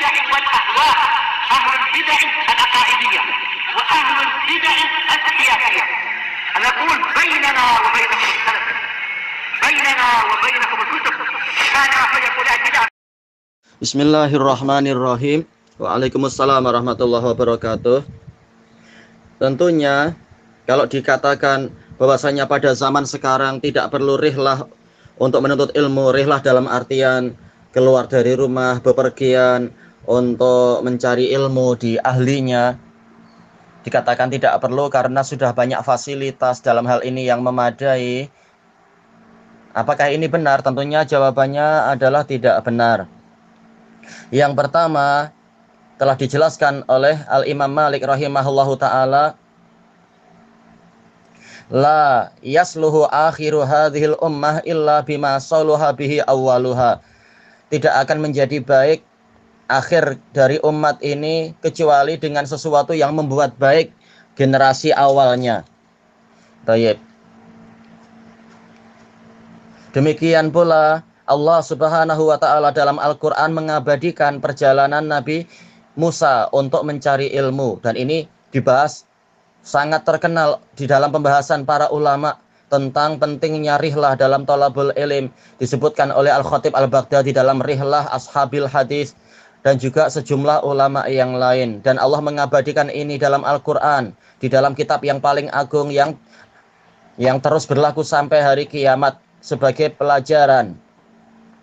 البدع والأهواء، أهل البدع العقائدية وأهل البدع السياسية. نقول بيننا وبينكم السلف، بيننا وبينكم الكتب، كان فيقول البدع. Bismillahirrahmanirrahim. Waalaikumsalam warahmatullahi wabarakatuh. Tentunya kalau dikatakan bahwasanya pada zaman sekarang tidak perlu rihlah untuk menuntut ilmu, rihlah dalam artian keluar dari rumah, bepergian untuk mencari ilmu di ahlinya, dikatakan tidak perlu karena sudah banyak fasilitas dalam hal ini yang memadai. Apakah ini benar? Tentunya jawabannya adalah tidak benar. Yang pertama, telah dijelaskan oleh Al-Imam Malik rahimahullahu ta'ala, la yasluhu akhiru hadhil ummah illa bima saluha bihi awwaluha. Tidak akan menjadi baik akhir dari umat ini kecuali dengan sesuatu yang membuat baik generasi awalnya. Baik. Demikian pula Allah Subhanahu wa ta'ala dalam Al-Quran mengabadikan perjalanan Nabi Musa untuk mencari ilmu. Dan ini dibahas sangat terkenal di dalam pembahasan para ulama tentang pentingnya rihlah dalam thalabul ilm. Disebutkan oleh Al-Khatib Al-Baghdadi dalam Rihlah Ashabil Hadis dan juga sejumlah ulama yang lain. Dan Allah mengabadikan ini dalam Al-Quran, di dalam kitab yang paling agung yang terus berlaku sampai hari kiamat sebagai pelajaran.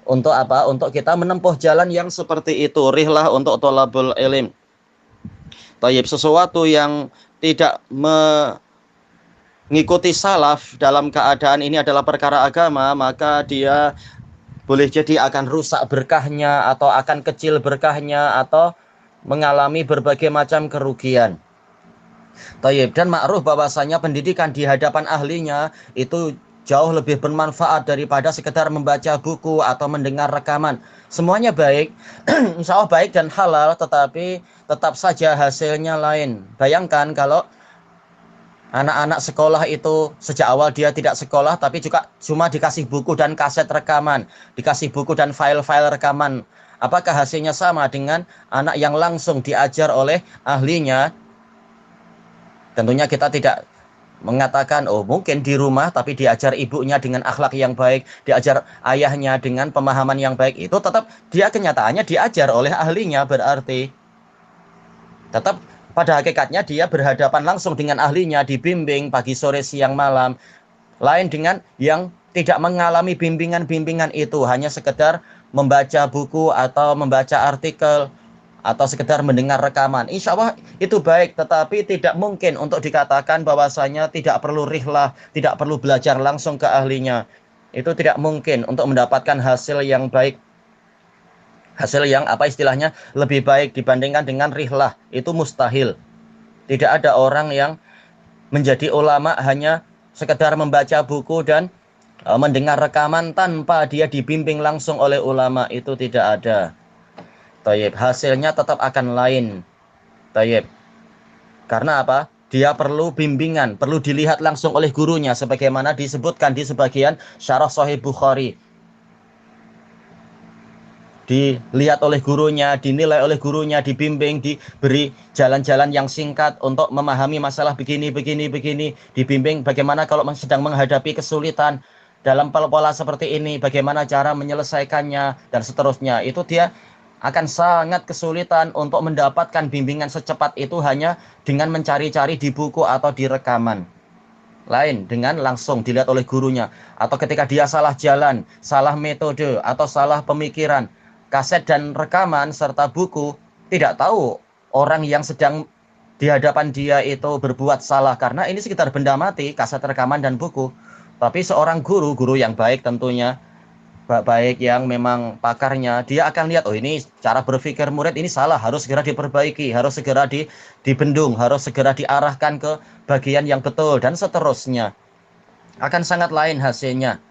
Untuk apa? Untuk kita menempuh jalan yang seperti itu. Rihlah untuk thalabul ilm. Tayyib, sesuatu yang tidak mengikuti salaf dalam keadaan ini adalah perkara agama, maka dia boleh jadi akan rusak berkahnya, atau akan kecil berkahnya, atau mengalami berbagai macam kerugian. Tayyib, dan ma'ruf bahwasanya pendidikan di hadapan ahlinya itu jauh lebih bermanfaat daripada sekedar membaca buku atau mendengar rekaman. Semuanya baik, insya Allah baik dan halal, tetapi tetap saja hasilnya lain. Bayangkan kalau anak-anak sekolah itu sejak awal dia tidak sekolah, tapi juga cuma dikasih buku dan kaset rekaman, dikasih buku dan file-file rekaman. Apakah hasilnya sama dengan anak yang langsung diajar oleh ahlinya? Tentunya kita tidak mengatakan, oh mungkin di rumah tapi diajar ibunya dengan akhlak yang baik, diajar ayahnya dengan pemahaman yang baik, itu tetap dia kenyataannya diajar oleh ahlinya, berarti tetap pada hakikatnya dia berhadapan langsung dengan ahlinya, dibimbing pagi sore siang malam. Lain dengan yang tidak mengalami bimbingan-bimbingan itu, hanya sekedar membaca buku atau membaca artikel atau sekedar mendengar rekaman. Insya Allah itu baik, tetapi tidak mungkin untuk dikatakan bahwasanya tidak perlu rihlah, tidak perlu belajar langsung ke ahlinya. Itu tidak mungkin untuk mendapatkan hasil yang baik, hasil yang apa istilahnya lebih baik dibandingkan dengan rihlah. Itu mustahil. Tidak ada orang yang menjadi ulama hanya sekedar membaca buku dan mendengar rekaman tanpa dia dibimbing langsung oleh ulama. Itu tidak ada. Tayyib, hasilnya tetap akan lain. Tayyib. Karena apa? Dia perlu bimbingan, perlu dilihat langsung oleh gurunya, sebagaimana disebutkan di sebagian syarah Sahih Bukhari. Dilihat oleh gurunya, dinilai oleh gurunya, dibimbing, diberi jalan-jalan yang singkat untuk memahami masalah begini, dibimbing bagaimana kalau sedang menghadapi kesulitan dalam pola seperti ini, bagaimana cara menyelesaikannya, dan seterusnya. Itu dia akan sangat kesulitan untuk mendapatkan bimbingan secepat itu hanya dengan mencari-cari di buku atau di rekaman. Lain dengan langsung dilihat oleh gurunya. Atau ketika dia salah jalan, salah metode, atau salah pemikiran, kaset dan rekaman serta buku tidak tahu orang yang sedang di hadapan dia itu berbuat salah, karena ini sekitar benda mati, kaset rekaman dan buku. Tapi seorang guru yang baik tentunya, baik yang memang pakarnya, dia akan lihat, oh ini cara berpikir murid ini salah, harus segera diperbaiki, harus segera dibendung, harus segera diarahkan ke bagian yang betul, dan seterusnya. Akan sangat lain hasilnya.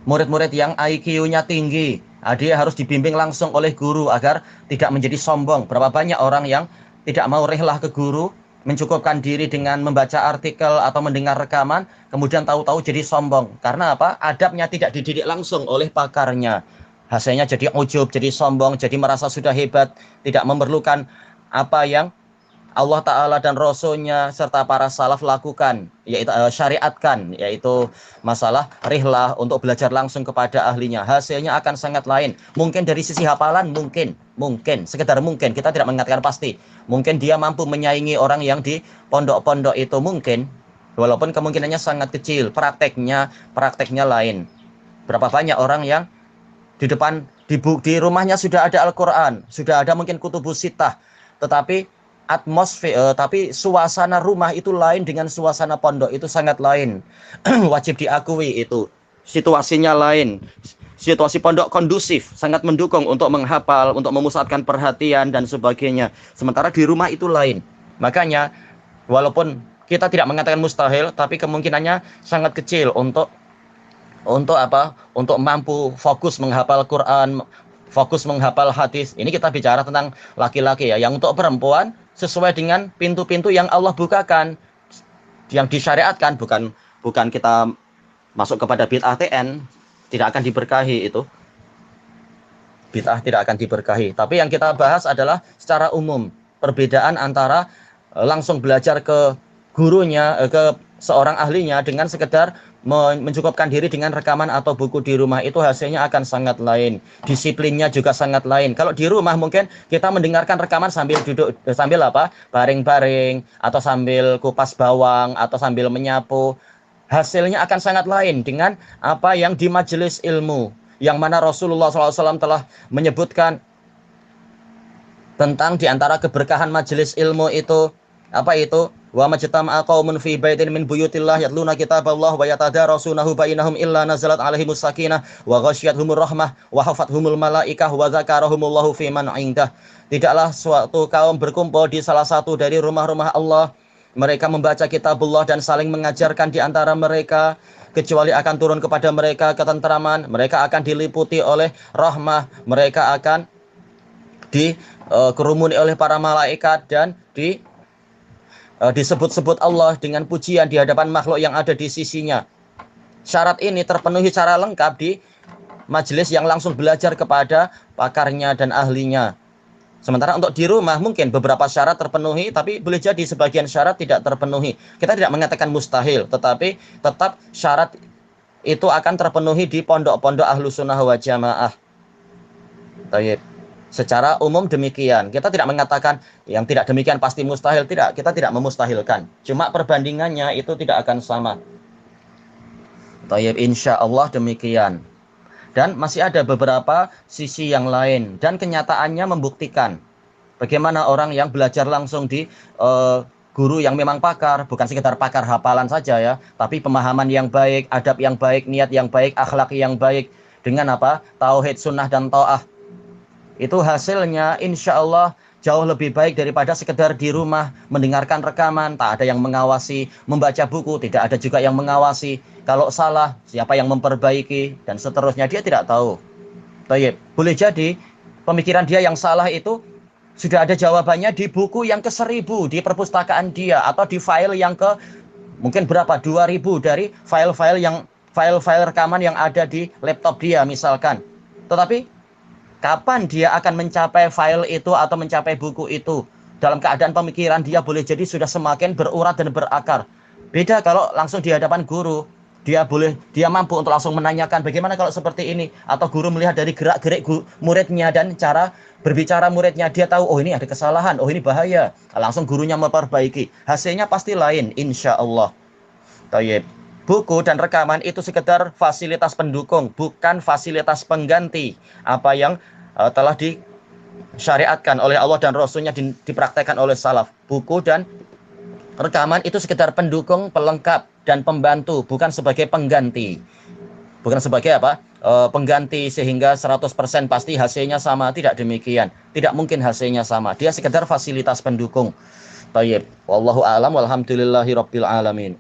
Murid-murid yang IQ-nya tinggi, dia harus dibimbing langsung oleh guru agar tidak menjadi sombong. Berapa banyak orang yang tidak mau rihlah ke guru, mencukupkan diri dengan membaca artikel atau mendengar rekaman, kemudian tahu-tahu jadi sombong. Karena apa? Adabnya tidak dididik langsung oleh pakarnya. hasilnya jadi ujub, jadi sombong, jadi merasa sudah hebat, tidak memerlukan apa yang Allah Ta'ala dan Rasulnya serta para salaf lakukan, yaitu syariatkan, yaitu masalah rihlah untuk belajar langsung kepada ahlinya. Hasilnya akan sangat lain. Mungkin dari sisi hafalan, mungkin, sekedar mungkin, kita tidak mengatakan pasti. Mungkin dia mampu menyaingi orang yang di pondok-pondok itu, mungkin, walaupun kemungkinannya sangat kecil. Prakteknya lain. Berapa banyak orang yang di depan, di rumahnya sudah ada Al-Quran, sudah ada mungkin kutubus sittah, tetapi tapi suasana rumah itu lain dengan suasana pondok, itu sangat lain. Wajib diakui itu. Situasinya lain. Situasi pondok kondusif, sangat mendukung untuk menghafal, untuk memusatkan perhatian dan sebagainya. Sementara di rumah itu lain. Makanya walaupun kita tidak mengatakan mustahil, tapi kemungkinannya sangat kecil untuk mampu fokus menghafal Quran, fokus menghafal hadis. Ini kita bicara tentang laki-laki ya. Yang untuk perempuan sesuai dengan pintu-pintu yang Allah bukakan, yang disyariatkan, bukan kita masuk kepada bid'ah TN, tidak akan diberkahi itu. Bid'ah tidak akan diberkahi. Tapi yang kita bahas adalah secara umum, perbedaan antara langsung belajar ke gurunya, ke seorang ahlinya dengan sekedar mencukupkan diri dengan rekaman atau buku di rumah, itu hasilnya akan sangat lain. Disiplinnya juga sangat lain. Kalau di rumah mungkin kita mendengarkan rekaman sambil duduk, sambil baring-baring, atau sambil kupas bawang, atau sambil menyapu. Hasilnya akan sangat lain dengan apa yang di majelis ilmu, yang mana Rasulullah SAW telah menyebutkan tentang diantara keberkahan majelis ilmu itu, apa itu? Wa majtama'a qaumun fi baitin min buyutillah yatluna kitaballah wa yatadarasunahu bainahum illa nazalat alaihimus sakinah wa ghasyiyatuhumur rahmah wa hafathumul malaikah wa dzakarahumullahu fi man 'indah. Tidaklah suatu kaum berkumpul di salah satu dari rumah-rumah Allah, mereka membaca kitabullah dan saling mengajarkan di antara mereka, kecuali akan turun kepada mereka ketentraman, mereka akan diliputi oleh rahmah, mereka akan dikerumuni oleh para malaikat dan disebut-sebut Allah dengan pujian di hadapan makhluk yang ada di sisinya. Syarat ini terpenuhi secara lengkap di majelis yang langsung belajar kepada pakarnya dan ahlinya. Sementara untuk di rumah mungkin beberapa syarat terpenuhi, tapi boleh jadi sebagian syarat tidak terpenuhi. Kita tidak mengatakan mustahil, tetapi tetap syarat itu akan terpenuhi di pondok-pondok Ahlus Sunnah wal Jamaah. Baik. Secara umum demikian. Kita tidak mengatakan yang tidak demikian pasti mustahil. Tidak, kita tidak memustahilkan. Cuma perbandingannya itu tidak akan sama. Tayyib, insya Allah demikian. Dan masih ada beberapa sisi yang lain. Dan kenyataannya membuktikan bagaimana orang yang belajar langsung di guru yang memang pakar. Bukan sekedar pakar hafalan saja ya. Tapi pemahaman yang baik, adab yang baik, niat yang baik, akhlak yang baik. Dengan apa? Tauhid, sunnah, dan ta'ah. Itu hasilnya insya Allah jauh lebih baik daripada sekedar di rumah mendengarkan rekaman, tak ada yang mengawasi, membaca buku, tidak ada juga yang mengawasi. Kalau salah, siapa yang memperbaiki, dan seterusnya, dia tidak tahu. Baik, boleh jadi pemikiran dia yang salah itu sudah ada jawabannya di buku yang ke-1000 di perpustakaan dia, atau di file yang ke mungkin berapa, 2000 dari file-file rekaman yang ada di laptop dia misalkan. Tetapi kapan dia akan mencapai file itu atau mencapai buku itu? Dalam keadaan pemikiran dia boleh jadi sudah semakin berurat dan berakar. Beda kalau langsung di hadapan guru. Dia mampu untuk langsung menanyakan bagaimana kalau seperti ini. Atau guru melihat dari gerak-gerik muridnya dan cara berbicara muridnya. Dia tahu, oh ini ada kesalahan, oh ini bahaya. Langsung gurunya memperbaiki. Hasilnya pasti lain, insya Allah. Tayyib. Buku dan rekaman itu sekedar fasilitas pendukung, bukan fasilitas pengganti apa yang telah disyariatkan oleh Allah dan Rasulnya, dipraktekkan oleh salaf. Buku dan rekaman itu sekedar pendukung, pelengkap, dan pembantu, bukan sebagai pengganti. Bukan sebagai pengganti sehingga 100% pasti hasilnya sama. Tidak demikian. Tidak mungkin hasilnya sama. Dia sekedar fasilitas pendukung. Baik. Wallahu a'lam walhamdulillahi rabbil alamin.